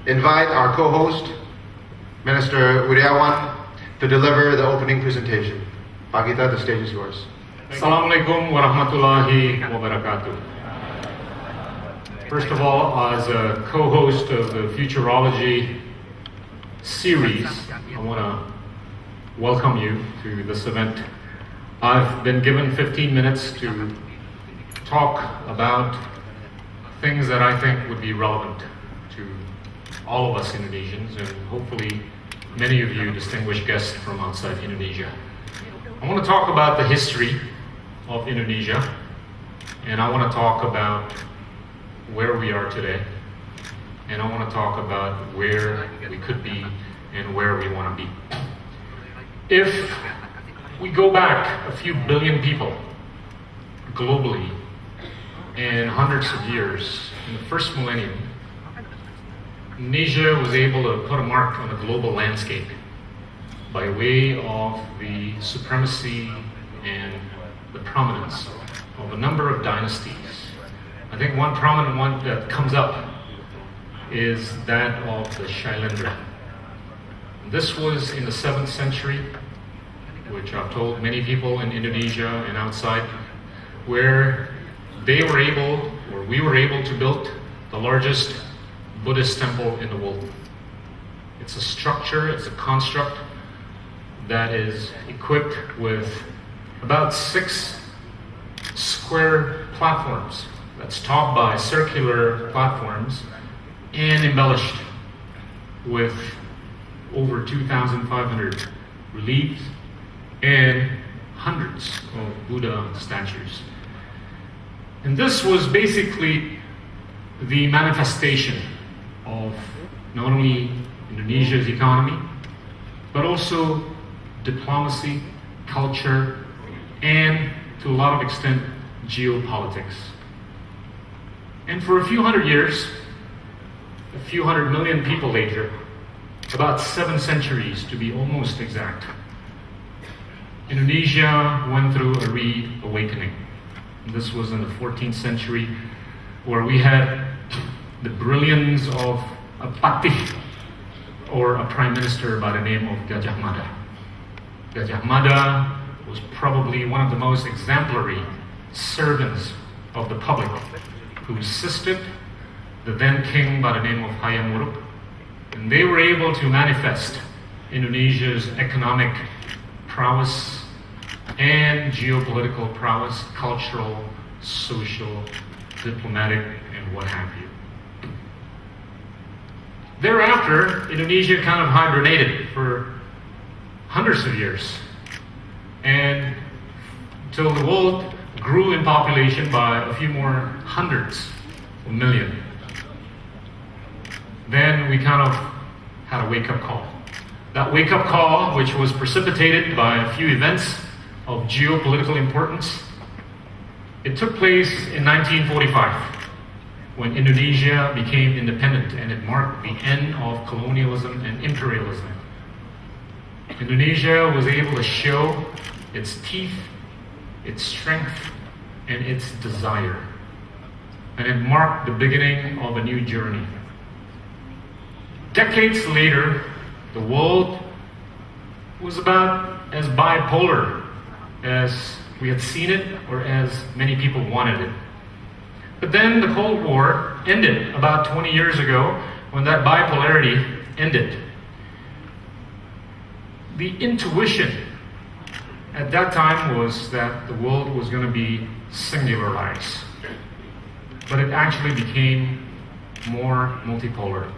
invite our co-host, Minister Wirjawan, to deliver the opening presentation. Pak Gita, the stage is yours. Assalamualaikum warahmatullahi wabarakatuh. First of all, as a co-host of the Futurology series, I want to welcome you to this event. I've been given 15 minutes to talk about things that I think would be relevant to all of us Indonesians and hopefully many of you distinguished guests from outside Indonesia. I want to talk about the history of Indonesia, and I want to talk about where we are today, and I want to talk about where we could be and where we want to be. If we go back a few billion people globally and hundreds of years, in the first millennium, Indonesia was able to put a mark on the global landscape by way of the supremacy and the prominence of a number of dynasties. I think one prominent one that comes up is that of the Shailendra. This was in the 7th century, which I've told many people in Indonesia and outside, where they were able, or we were able to build the largest Buddhist temple in the world. It's a structure, it's a construct that is equipped with about 6 square platforms that's topped by circular platforms and embellished with over 2,500 reliefs and hundreds of Buddha statues. And this was basically the manifestation of not only Indonesia's economy, but also diplomacy, culture, and to a lot of extent, geopolitics. And for a few hundred years, a few 100 million people later, about 7 centuries to be almost exact, Indonesia went through a reawakening. This was in the 14th century, where we had the brilliance of a patih, or a prime minister by the name of Gajah Mada. Gajah Mada was probably one of the most exemplary servants of the public, who assisted the then king by the name of Hayam Wuruk, and they were able to manifest Indonesia's economic prowess and geopolitical prowess, cultural, social, diplomatic, and what have you. Thereafter, Indonesia kind of hibernated for hundreds of years, and till the world grew in population by a few more hundreds of million. Then we kind of had a wake-up call. That wake-up call, which was precipitated by a few events of geopolitical importance, it took place in 1945, when Indonesia became independent, and it marked the end of colonialism and imperialism. Indonesia was able to show its teeth, its strength, and its desire. And it marked the beginning of a new journey. Decades later, the world was about as bipolar as we had seen it, or as many people wanted it. But then the Cold War ended about 20 years ago, when that bipolarity ended. The intuition at that time was that the world was going to be singularized, but it actually became more multipolar.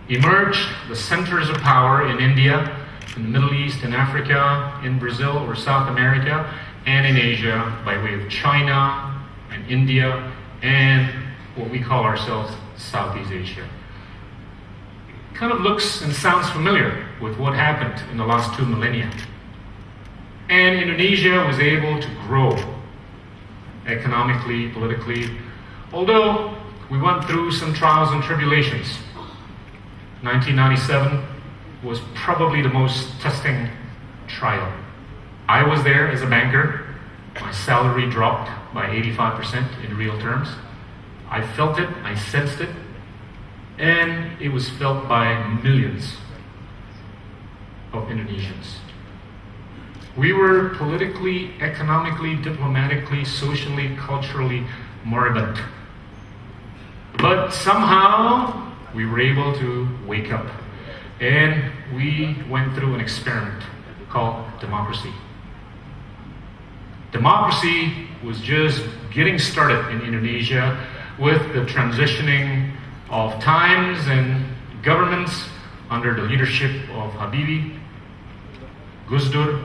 Emerged the centers of power in India, in the Middle East, in Africa, in Brazil or South America, and in Asia by way of China and India and what we call ourselves Southeast Asia. Kind of looks and sounds familiar with what happened in the last 2 millennia. And Indonesia was able to grow economically, politically, although we went through some trials and tribulations. 1997 was probably the most testing trial. I was there as a banker. My salary dropped by 85% in real terms. I felt it, I sensed it. and it was felt by millions of Indonesians. We were politically, economically, diplomatically, socially, culturally moribund. But somehow we were able to wake up, and we went through an experiment called democracy. Democracy was just getting started in Indonesia with the transitioning of times and governments under the leadership of Habibie, Gus Dur,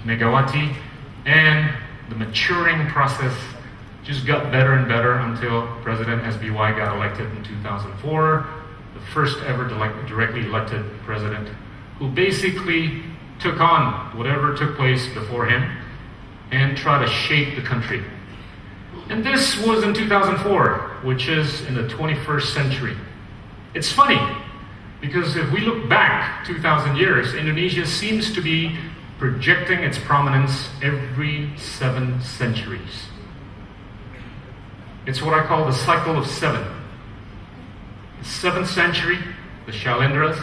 Megawati, and the maturing process just got better and better until President SBY got elected in 2004, the first ever directly elected president, who basically took on whatever took place before him and tried to shape the country. And this was in 2004, which is in the 21st century. It's funny, because if we look back 2,000 years, Indonesia seems to be projecting its prominence every 7 centuries. It's what I call the cycle of 7. The 7th century, the Shailendras,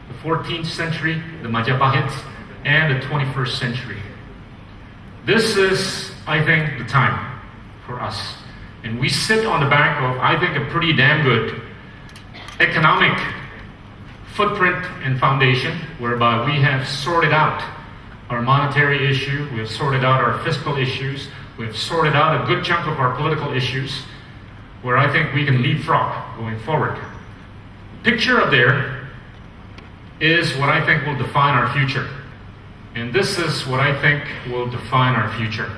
the 14th century, the Majapahits, and the 21st century. This is, I think, the time for us. And we sit on the back of, I think, a pretty damn good economic footprint and foundation, whereby we have sorted out our monetary issue, we have sorted out our fiscal issues, we have sorted out a good chunk of our political issues, where I think we can leapfrog going forward. The picture up there is what I think will define our future. And this is what I think will define our future.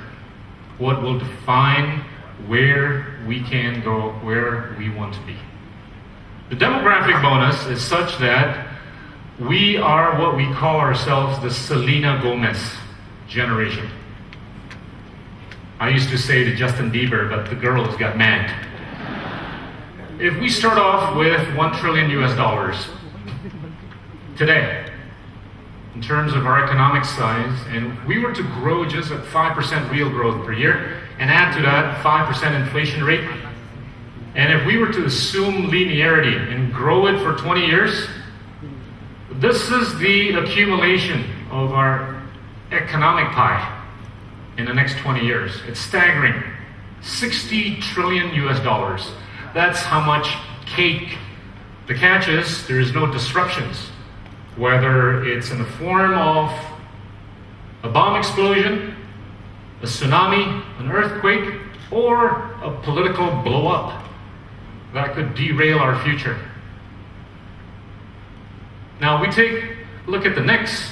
What will define where we can go, where we want to be. The demographic bonus is such that we are what we call ourselves the Selena Gomez generation. I used to say to Justin Bieber, but the girls got mad. If we start off with $1 trillion today, in terms of our economic size, and we were to grow just at 5% real growth per year, and add to that 5% inflation rate, and if we were to assume linearity and grow it for 20 years, this is the accumulation of our economic pie in the next 20 years. It's staggering. $60 trillion. That's how much cake. The catch is there is no disruptions, whether it's in the form of a bomb explosion, a tsunami, an earthquake, or a political blow-up that could derail our future. Now we take a look at the next.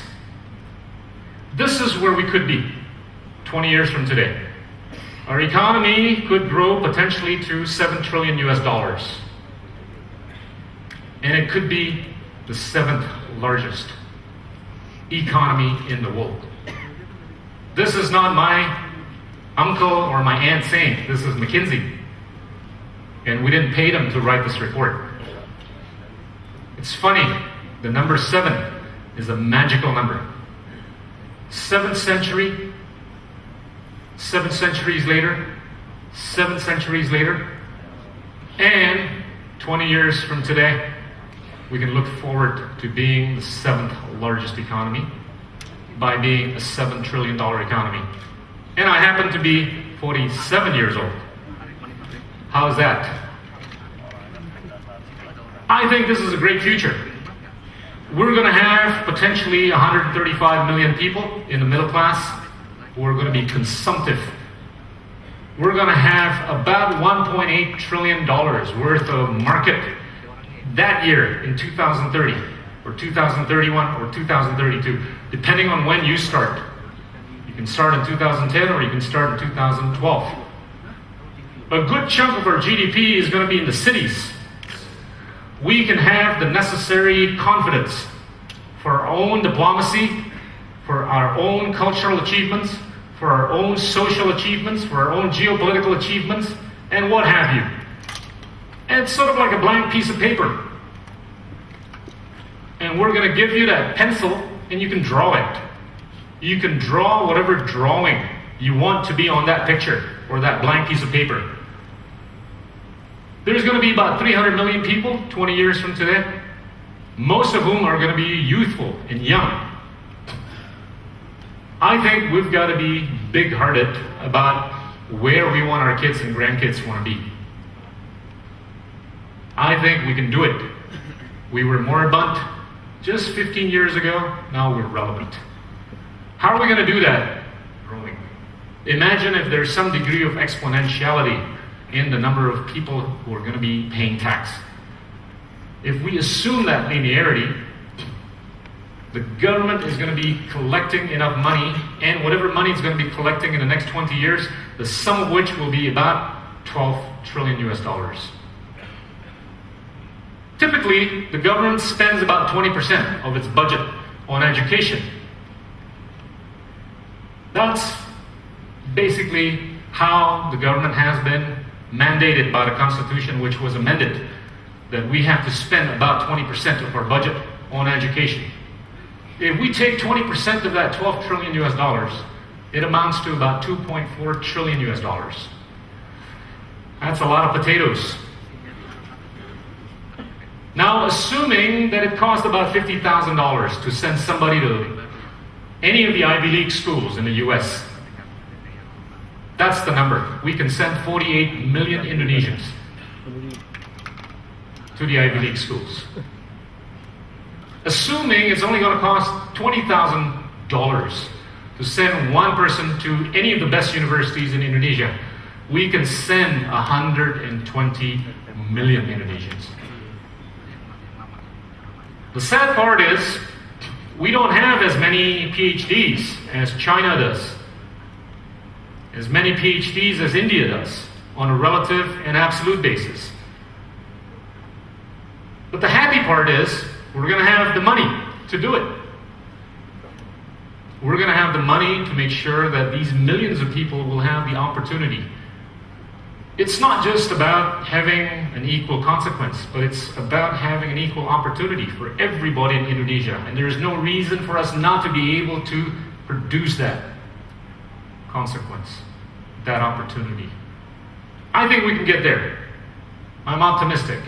This is where we could be 20 years from today. Our economy could grow potentially to $7 trillion. And it could be the 7th largest economy in the world. This is not my uncle or my aunt saying, this is McKinsey. And we didn't pay them to write this report. It's funny, the number 7 is a magical number. 7th century, 7 centuries later, 7 centuries later, and 20 years from today, we can look forward to being the 7th largest economy by being a $7 trillion economy. And I happen to be 47 years old. How's that? I think this is a great future. We're going to have potentially 135 million people in the middle class who are going to be consumptive. We're going to have about $1.8 trillion worth of market that year in 2030, or 2031, or 2032, depending on when you start. You can start in 2010 or you can start in 2012. A good chunk of our GDP is going to be in the cities. We can have the necessary confidence for our own diplomacy, for our own cultural achievements, for our own social achievements, for our own geopolitical achievements, and what have you. And it's sort of like a blank piece of paper. And we're going to give you that pencil, and you can draw it. You can draw whatever drawing you want to be on that picture, or that blank piece of paper. There's going to be about 300 million people 20 years from today, most of whom are going to be youthful and young. I think we've got to be big-hearted about where we want our kids and grandkids want to be. I think we can do it. We were moribund just 15 years ago, now we're relevant. How are we going to do that? Growing. Imagine if there's some degree of exponentiality in the number of people who are going to be paying tax. If we assume that linearity, the government is going to be collecting enough money, and whatever money it's going to be collecting in the next 20 years, the sum of which will be about 12 trillion US dollars. Typically, the government spends about 20% of its budget on education. That's basically how the government has been mandated by the Constitution, which was amended, that we have to spend about 20% of our budget on education. If we take 20% of that 12 trillion US dollars, it amounts to about 2.4 trillion US dollars. That's a lot of potatoes. Now, assuming that it cost about $50,000 to send somebody to any of the Ivy League schools in the US, that's the number. We can send 48 million Indonesians to the Ivy League schools. Assuming it's only going to cost $20,000 to send one person to any of the best universities in Indonesia, we can send 120 million Indonesians. The sad part is, we don't have as many PhDs as China does, as many PhDs as India does, on a relative and absolute basis. But the happy part is, we're going to have the money to do it. We're going to have the money to make sure that these millions of people will have the opportunity. It's not just about having an equal consequence, but it's about having an equal opportunity for everybody in Indonesia. And there's no reason for us not to be able to produce that consequence, that opportunity. I think we can get there. I'm optimistic.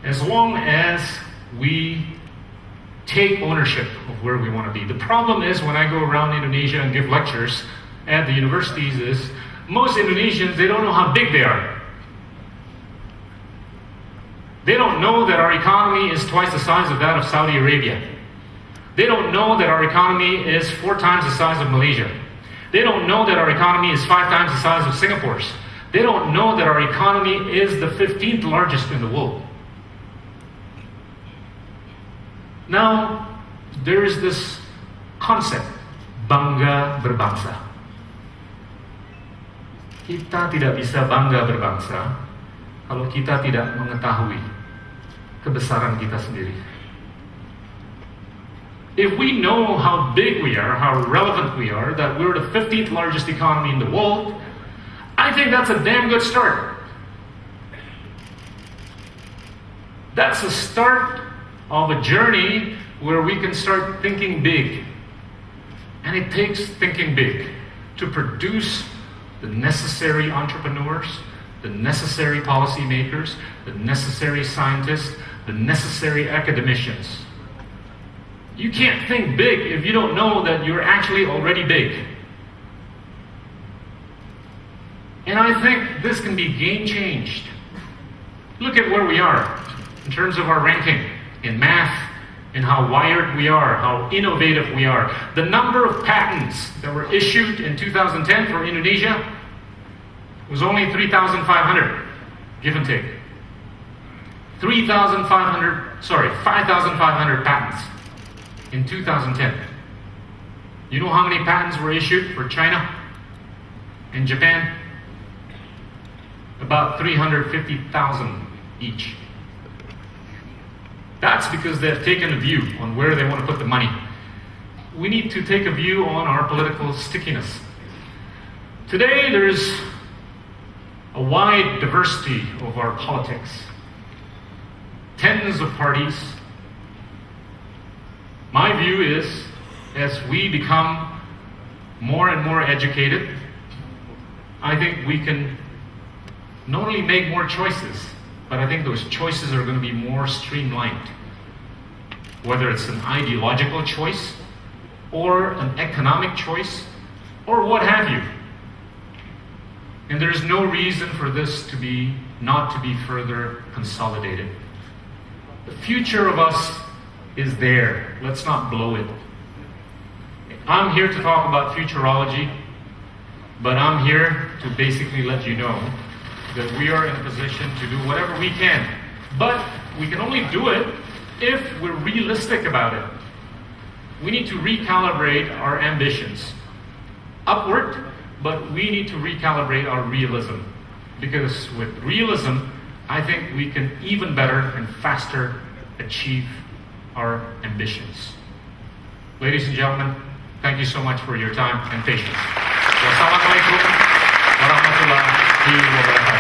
As long as we take ownership of where we want to be. The problem is, when I go around Indonesia and give lectures at the universities, is most Indonesians, they don't know how big they are. They don't know that our economy is twice the size of that of Saudi Arabia. They don't know that our economy is 4 times the size of Malaysia. They don't know that our economy is 5 times the size of Singapore's. They don't know that our economy is the 15th largest in the world. Now, there is this concept, bangga berbangsa. Kita tidak bisa bangga berbangsa kalau kita tidak mengetahui kebesaran kita sendiri. If we know how big we are, how relevant we are, that we're the 15th largest economy in the world, I think that's a damn good start. That's a start of a journey where we can start thinking big. And it takes thinking big to produce the necessary entrepreneurs, the necessary policymakers, the necessary scientists, the necessary academicians. You can't think big if you don't know that you're actually already big. And I think this can be game changed. Look at where we are in terms of our ranking in math, and how wired we are, how innovative we are. The number of patents that were issued in 2010 for Indonesia was only 3,500, give and take. 5,500 patents in 2010. You know how many patents were issued for China and Japan? About 350,000 each. That's because they've taken a view on where they want to put the money. We need to take a view on our political stickiness. Today, there's a wide diversity of our politics. Tens of parties. My view is, as we become more and more educated, I think we can not only make more choices, but I think those choices are going to be more streamlined. Whether it's an ideological choice, or an economic choice, or what have you. And there is no reason for this to be not to be further consolidated. The future of us is there. Let's not blow it. I'm here to talk about futurology, but I'm here to basically let you know that we are in a position to do whatever we can. But we can only do it if we're realistic about it. We need to recalibrate our ambitions upward, but we need to recalibrate our realism. Because with realism, I think we can even better and faster achieve our ambitions. Ladies and gentlemen, thank you so much for your time and patience. Wassalamualaikum warahmatullahi wabarakatuh.